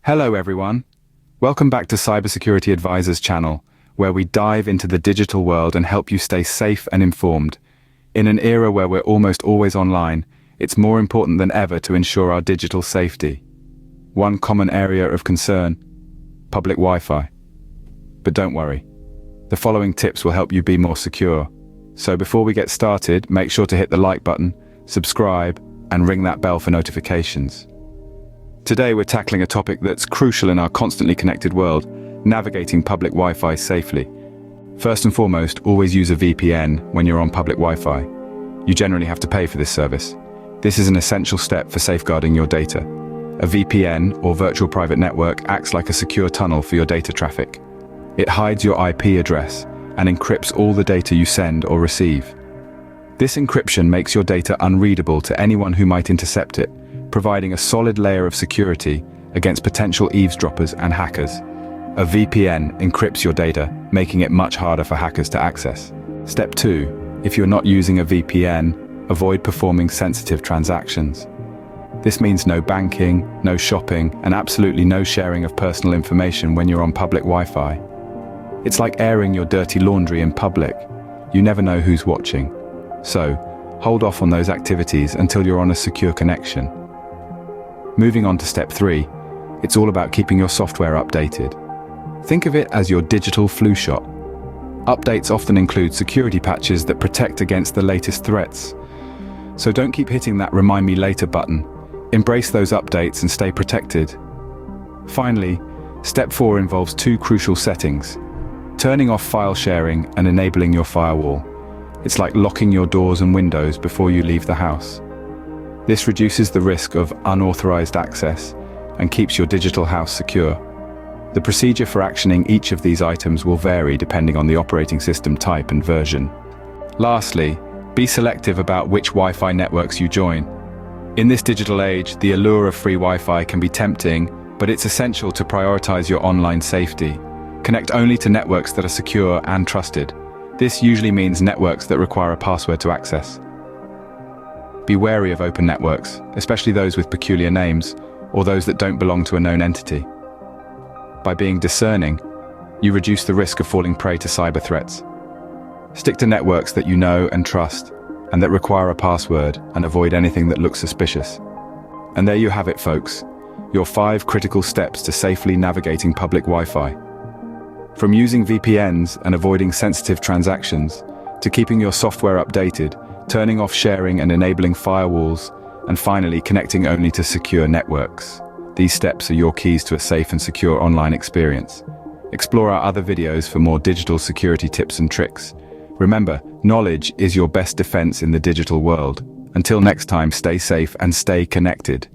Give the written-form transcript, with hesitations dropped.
Hello everyone. Welcome back to Cybersecurity Advisor's channel, where we dive into the digital world and help you stay safe and informed. In an era where we're almost always online, it's more important than ever to ensure our digital safety. One common area of concern: public Wi-Fi. But don't worry, the following tips will help you be more secure. So before we get started, make sure to hit the like button, subscribe, and ring that bell for notifications. Today we're tackling a topic that's crucial in our constantly connected world: navigating public Wi-Fi safely. First and foremost, always use a VPN when you're on public Wi-Fi. You generally have to pay for this service. This is an essential step for safeguarding your data. A VPN, or virtual private network, acts like a secure tunnel for your data traffic. It hides your IP address and encrypts all the data you send or receive. This encryption makes your data unreadable to anyone who might intercept it, providing a solid layer of security against potential eavesdroppers and hackers. A VPN encrypts your data, making it much harder for hackers to access. Step 2. If you're not using a VPN, avoid performing sensitive transactions. This means no banking, no shopping, and absolutely no sharing of personal information when you're on public Wi-Fi. It's like airing your dirty laundry in public. You never know who's watching. So, hold off on those activities until you're on a secure connection. Moving on to step 3, it's all about keeping your software updated. Think of it as your digital flu shot. Updates often include security patches that protect against the latest threats. So don't keep hitting that remind me later button. Embrace those updates and stay protected. Finally, step 4 involves 2 crucial settings: turning off file sharing and enabling your firewall. It's like locking your doors and windows before you leave the house. This reduces the risk of unauthorized access and keeps your digital house secure. The procedure for actioning each of these items will vary depending on the operating system type and version. Lastly, be selective about which Wi-Fi networks you join. In this digital age, the allure of free Wi-Fi can be tempting, but it's essential to prioritize your online safety. Connect only to networks that are secure and trusted. This usually means networks that require a password to access. Be wary of open networks, especially those with peculiar names, or those that don't belong to a known entity. By being discerning, you reduce the risk of falling prey to cyber threats. Stick to networks that you know and trust, and that require a password, and avoid anything that looks suspicious. And there you have it, folks, your 5 critical steps to safely navigating public Wi-Fi. From using VPNs and avoiding sensitive transactions, to keeping your software updated, turning off sharing and enabling firewalls, and finally connecting only to secure networks. These steps are your keys to a safe and secure online experience. Explore our other videos for more digital security tips and tricks. Remember, knowledge is your best defense in the digital world. Until next time, stay safe and stay connected.